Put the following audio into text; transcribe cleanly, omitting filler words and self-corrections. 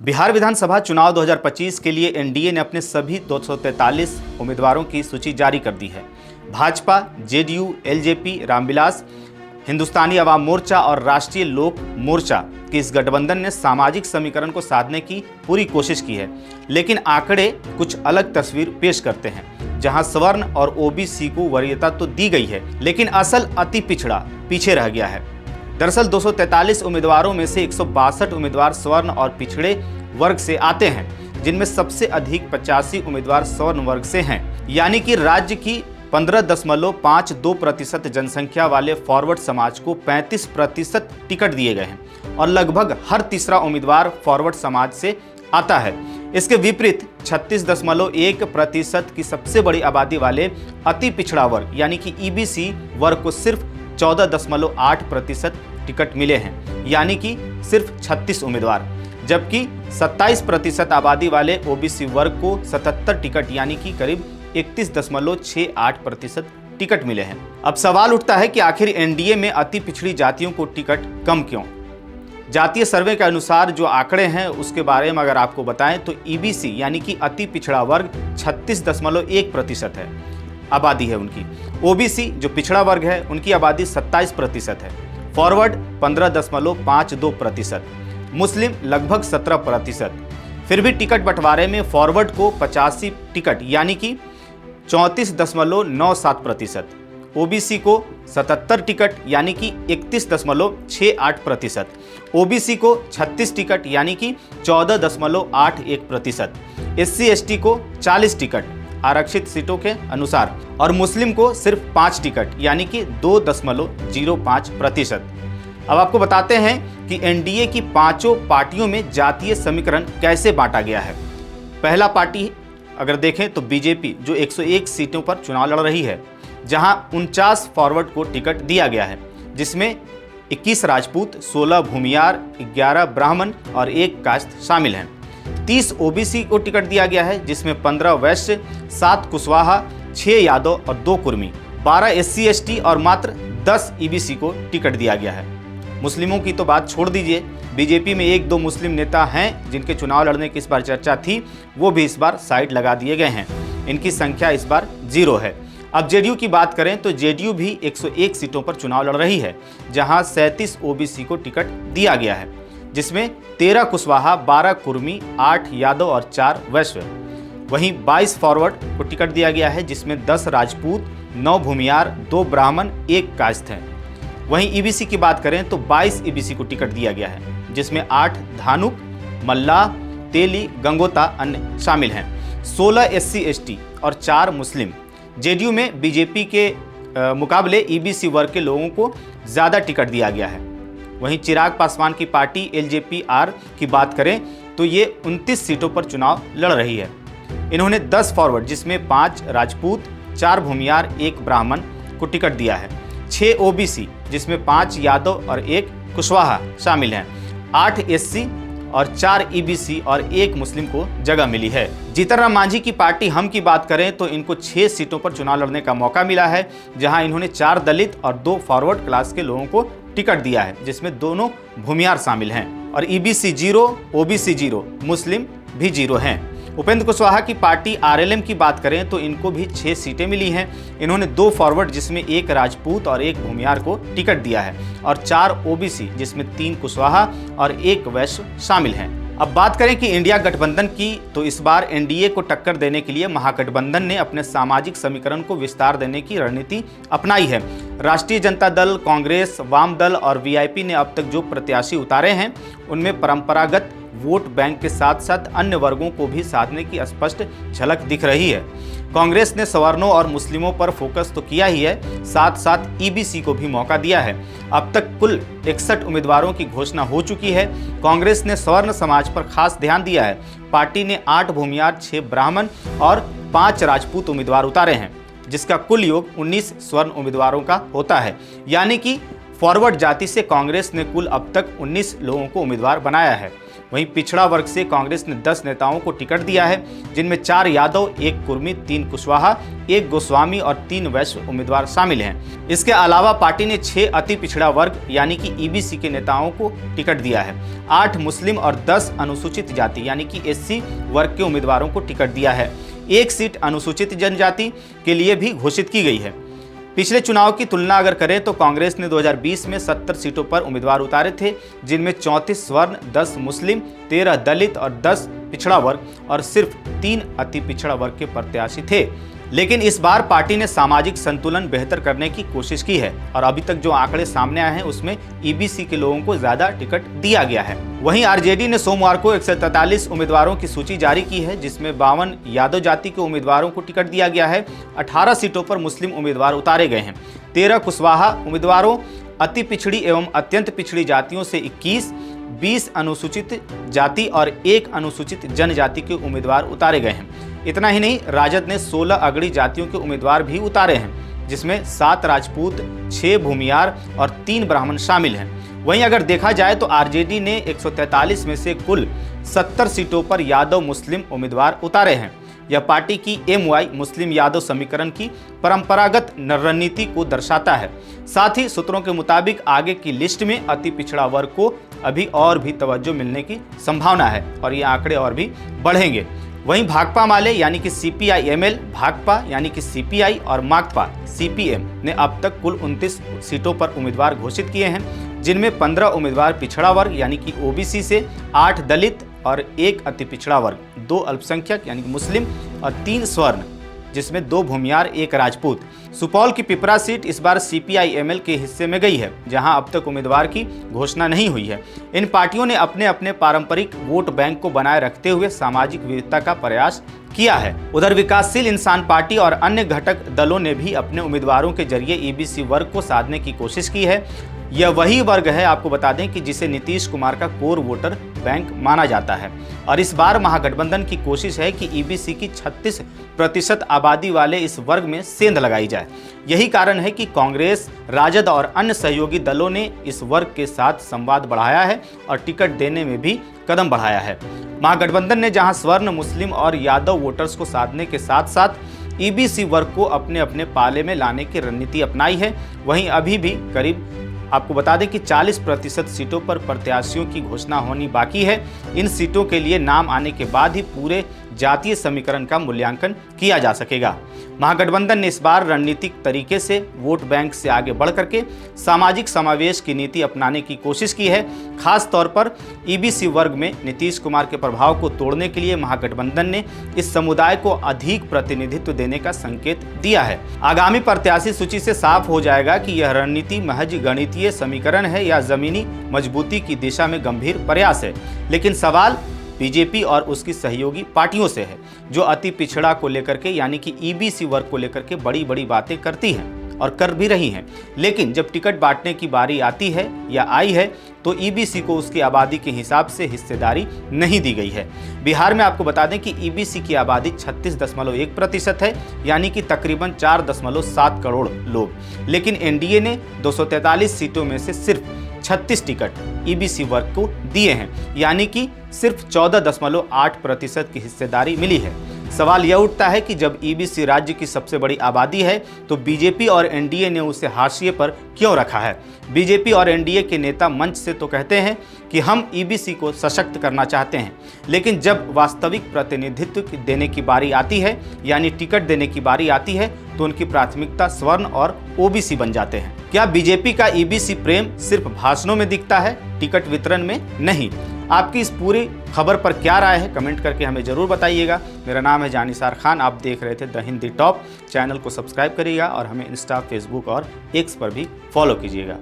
बिहार विधानसभा चुनाव 2025 के लिए एनडीए ने अपने सभी 243 उम्मीदवारों की सूची जारी कर दी है। भाजपा, जेडीयू, एलजेपी, रामविलास, हिंदुस्तानी अवाम मोर्चा और राष्ट्रीय लोक मोर्चा के इस गठबंधन ने सामाजिक समीकरण को साधने की पूरी कोशिश की है, लेकिन आंकड़े कुछ अलग तस्वीर पेश करते हैं। जहां स्वर्ण और ओबीसी को वरीयता तो दी गई है, लेकिन असल अति पिछड़ा पीछे रह गया है। दरअसल 243 उम्मीदवारों में से 162 उम्मीदवार स्वर्ण और पिछड़े वर्ग से आते हैं, जिनमें सबसे अधिक 85 उम्मीदवार स्वर्ण वर्ग से हैं। यानी कि राज्य की 15.52% जनसंख्या वाले फॉरवर्ड समाज को 35% टिकट दिए गए हैं और लगभग हर तीसरा उम्मीदवार फॉरवर्ड समाज से आता है। इसके विपरीत 36.1% की सबसे बड़ी आबादी वाले अति पिछड़ा वर्ग यानी कि ईबीसी वर्ग को सिर्फ 14.8% टिकट मिले हैं, यानी कि सिर्फ 36 उम्मीदवार, जबकि 27% आबादी वाले ओबीसी वर्ग को 77 टिकट यानी कि करीब 31.68% टिकट मिले हैं। अब सवाल उठता है कि आखिर एनडीए में अति पिछड़ी जातियों को टिकट कम क्यों? जातीय सर्वे के अनुसार जो आंकड़े हैं उसके बारे में अगर आपको बताएं तो ईबीसी यानी कि अति पिछड़ा वर्ग 36.1% है, आबादी है उनकी। ओबीसी जो पिछड़ा वर्ग है उनकी आबादी 27% है। फॉरवर्ड 15.52%, मुस्लिम लगभग 17%। फिर भी टिकट बंटवारे में फॉरवर्ड को 85 टिकट यानी कि 34.97%, ओबीसी को 77 टिकट यानी कि 31.68%, ओबीसी को 36 टिकट यानी कि 14.81%, एससी एसटी को 40 टिकट आरक्षित सीटों के अनुसार और मुस्लिम को सिर्फ 5 टिकट यानी कि 2.05%। अब आपको बताते हैं कि एनडीए की पांचों पार्टियों में जातीय समीकरण कैसे बांटा गया है। पहला पार्टी अगर देखें तो बीजेपी जो 101 सीटों पर चुनाव लड़ रही है, जहां 49 फॉरवर्ड को टिकट दिया गया है, जिसमें 21 राजपूत, 16 भूमियार, 11 ब्राह्मण और 1 कास्त शामिल हैं। 30 ओबीसी को टिकट दिया गया है, जिसमें 15 वैश्य, 7 कुशवाहा, 6 यादव और 2 कुर्मी, 12 एससी एसटी और मात्र 10 ईबीसी को टिकट दिया गया है। मुस्लिमों की तो बात छोड़ दीजिए, बीजेपी में 1-2 मुस्लिम नेता हैं जिनके चुनाव लड़ने की इस बार चर्चा थी, वो भी इस बार साइड लगा दिए गए हैं। इनकी संख्या इस बार 0 है। अब जेडीयू की बात करें तो जेडीयू भी 101 सीटों पर चुनाव लड़ रही है, जहां 37 ओबीसी को टिकट दिया गया है, जिसमें 13 कुशवाहा, 12 कुर्मी, 8 यादव और 4 वैश्य। वहीं 22 फॉरवर्ड को टिकट दिया गया है, जिसमें 10 राजपूत, 9 भूमियार, 2 ब्राह्मण, 1 कायस्थ हैं। वहीं ईबीसी की बात करें तो 22 ईबीसी को टिकट दिया गया है, जिसमें 8 धानुक, मल्लाह, तेली, गंगोता अन्य शामिल हैं। 16 एससी एसटी और 4 मुस्लिम। जेडीयू में बीजेपी के मुकाबले ईबीसी वर्ग के लोगों को ज़्यादा टिकट दिया गया है। वहीं चिराग पासवान की पार्टी एलजेपी-आर की बात करें तो ये 29 सीटों पर चुनाव लड़ रही है। इन्होंने 10 फॉरवर्ड जिसमें 5 राजपूत, 4 भूमियार, 1 ब्राह्मण को टिकट दिया है। 6 ओबीसी जिसमें 5 यादव और 1 कुशवाहा शामिल हैं। 8 एससी और 4 ईबीसी और 1 मुस्लिम को जगह मिली है। जीतन राम मांझी की पार्टी हम की बात करें तो इनको 6 सीटों पर चुनाव लड़ने का मौका मिला है, जहां इन्होंने 4 दलित और 2 फॉरवर्ड क्लास के लोगों को टिकट दिया है, जिसमें दोनों भूमियार शामिल हैं। और ईबीसी 0, ओबीसी 0, मुस्लिम भी 0 हैं। उपेंद्र कुशवाहा की पार्टी आरएलएम की बात करें तो इनको भी 6 सीटें मिली हैं। इन्होंने 2 फॉरवर्ड जिसमें 1 राजपूत और 1 भूमियार को टिकट दिया है और 4 ओबीसी जिसमें 3 कुशवाहा और 1 वैश्य शामिल हैं। अब बात करें कि इंडिया गठबंधन की, तो इस बार एनडीए को टक्कर देने के लिए महागठबंधन ने अपने सामाजिक समीकरण को विस्तार देने की रणनीति अपनाई है। राष्ट्रीय जनता दल, कांग्रेस, वाम दल और वीआईपी ने अब तक जो प्रत्याशी उतारे हैं उनमें परंपरागत वोट बैंक के साथ साथ अन्य वर्गों को भी साधने की स्पष्ट झलक दिख रही है। कांग्रेस ने सवर्णों और मुस्लिमों पर फोकस तो किया ही है, साथ साथ ईबीसी को भी मौका दिया है। अब तक कुल 61 उम्मीदवारों की घोषणा हो चुकी है। कांग्रेस ने सवर्ण समाज पर खास ध्यान दिया है। पार्टी ने 8 भूमियार, 6 ब्राह्मण और 5 राजपूत उम्मीदवार उतारे हैं, जिसका कुल योग 19 स्वर्ण उम्मीदवारों का होता है। यानी कि फॉरवर्ड जाति से कांग्रेस ने कुल अब तक 19 लोगों को उम्मीदवार बनाया है। वहीं पिछड़ा वर्ग से कांग्रेस ने 10 नेताओं को टिकट दिया है, जिनमें 4 यादव, 1 कुर्मी, 3 कुशवाहा, 1 गोस्वामी और 3 वैश्य उम्मीदवार शामिल हैं। इसके अलावा पार्टी ने 6 अति पिछड़ा वर्ग यानी कि ईबीसी के नेताओं को टिकट दिया है। 8 मुस्लिम और 10 अनुसूचित जाति यानी कि एससी वर्ग के उम्मीदवारों को टिकट दिया है। 1 सीट अनुसूचित जनजाति के लिए भी घोषित की गई है। पिछले चुनाव की तुलना अगर करें तो कांग्रेस ने 2020 में 70 सीटों पर उम्मीदवार उतारे थे, जिनमें 34 स्वर्ण, 10 मुस्लिम, 13 दलित और 10 पिछड़ा वर्ग और सिर्फ 3 अति पिछड़ा वर्ग के प्रत्याशी थे। लेकिन इस बार पार्टी ने सामाजिक संतुलन बेहतर करने की कोशिश की है और अभी तक जो आंकड़े सामने आए हैं उसमें ईबीसी के लोगों को ज्यादा टिकट दिया गया है। वहीं आरजेडी ने सोमवार को 143 उम्मीदवारों की सूची जारी की है, जिसमें 52 यादव जाति के उम्मीदवारों को टिकट दिया गया है। 18 सीटों पर मुस्लिम उम्मीदवार उतारे गए हैं। 13 कुशवाहा उम्मीदवारों, अति पिछड़ी एवं अत्यंत पिछड़ी जातियों से 21, 20 अनुसूचित जाति और 1 अनुसूचित जनजाति के उम्मीदवार उतारे गए हैं। इतना ही नहीं, राजद ने 16 अगड़ी जातियों के उम्मीदवार भी उतारे हैं, जिसमें 7 राजपूत, 6 भूमियार और 3 ब्राह्मण शामिल हैं। वहीं अगर देखा जाए तो आरजेडी ने 143 में से कुल 70 सीटों पर यादव मुस्लिम उम्मीदवार उतारे हैं। यह पार्टी की एमवाई मुस्लिम यादव समीकरण की परंपरागत रणनीति को दर्शाता है। साथ ही सूत्रों के मुताबिक आगे की लिस्ट में अति पिछड़ा वर्ग को अभी और भी तवज्जो मिलने की संभावना है और ये आंकड़े और भी बढ़ेंगे। वहीं भाकपा माले यानी कि CPI-ML, भाकपा यानी कि CPI और माकपा CPM ने अब तक कुल 29 सीटों पर उम्मीदवार घोषित किए हैं, जिनमें 15 उम्मीदवार पिछड़ा वर्ग यानी कि OBC से, 8 दलित और 1 अति पिछड़ा वर्ग, 2 अल्पसंख्यक यानी कि मुस्लिम और 3 स्वर्ण, जिसमें 2 भूमियार, 1 राजपूत। सुपौल की पिपरा सीट इस बार CPI-ML के हिस्से में गई है, जहां अब तक उम्मीदवार की घोषणा नहीं हुई है। इन पार्टियों ने अपने अपने पारंपरिक वोट बैंक को बनाए रखते हुए सामाजिक विविधता का प्रयास किया है। उधर विकासशील इंसान पार्टी और अन्य घटक दलों ने भी अपने उम्मीदवारों के जरिए ईबीसी वर्ग को साधने की कोशिश की है। यह वही वर्ग है, आपको बता दें, कि जिसे नीतीश कुमार का कोर वोटर बैंक माना जाता है और इस बार महागठबंधन की कोशिश है कि ईबीसी की 36% आबादी वाले इस वर्ग में सेंध लगाई जाए। यही कारण है कि कांग्रेस, राजद और अन्य सहयोगी दलों ने इस वर्ग के साथ संवाद बढ़ाया है और टिकट देने में भी कदम बढ़ाया है। महागठबंधन ने जहां स्वर्ण, मुस्लिम और यादव वोटर्स को साधने के साथ साथ ईबीसी वर्ग को अपने अपने पाले में लाने की रणनीति अपनाई है, वहीं अभी भी करीब आपको बता दें कि 40% सीटों पर प्रत्याशियों की घोषणा होनी बाकी है। इन सीटों के लिए नाम आने के बाद ही पूरे जातीय समीकरण का मूल्यांकन किया जा सकेगा। महागठबंधन ने इस बार रणनीतिक तरीके से वोट बैंक से आगे बढ़ करके सामाजिक समावेश की नीति अपनाने की कोशिश की है। खास तौर पर ईबीसी वर्ग में नीतीश कुमार के प्रभाव को तोड़ने के लिए महागठबंधन ने इस समुदाय को अधिक प्रतिनिधित्व देने का संकेत दिया है। आगामी प्रत्याशी सूची से साफ हो जाएगा कि यह रणनीति महज गणितीय समीकरण है या जमीनी मजबूती की दिशा में गंभीर प्रयास है। लेकिन सवाल बीजेपी और उसकी सहयोगी पार्टियों से है, जो अति पिछड़ा को लेकर के यानी कि ईबीसी वर्ग को लेकर के बड़ी बड़ी बातें करती हैं और कर भी रही हैं, लेकिन जब टिकट बांटने की बारी आती है या आई है तो ईबीसी को उसकी आबादी के हिसाब से हिस्सेदारी नहीं दी गई है। बिहार में आपको बता दें कि ईबीसी की आबादी 36.1% है, यानी कि तकरीबन 4.7 करोड़ लोग, लेकिन एनडीए ने 243 सीटों में से सिर्फ 36 टिकट ईबीसी वर्ग को दिए हैं, यानी कि सिर्फ 14.8% की हिस्सेदारी मिली है। सवाल यह उठता है कि जब ईबीसी राज्य की सबसे बड़ी आबादी है तो बीजेपी और एनडीए ने उसे हाशिए पर क्यों रखा है। बीजेपी और एनडीए के नेता मंच से तो कहते हैं कि हम ईबीसी को सशक्त करना चाहते हैं, लेकिन जब वास्तविक प्रतिनिधित्व देने की बारी आती है यानी टिकट देने की बारी आती है तो उनकी प्राथमिकता स्वर्ण और ओबीसी बन जाते हैं। क्या बीजेपी का ईबीसी प्रेम सिर्फ भाषणों में दिखता है, टिकट वितरण में नहीं? आपकी इस पूरी खबर पर क्या राय है, कमेंट करके हमें ज़रूर बताइएगा। मेरा नाम है जानिसार खान, आप देख रहे थे द हिंदी टॉप। चैनल को सब्सक्राइब करिएगा और हमें इंस्टा, फेसबुक और एक्स पर भी फॉलो कीजिएगा।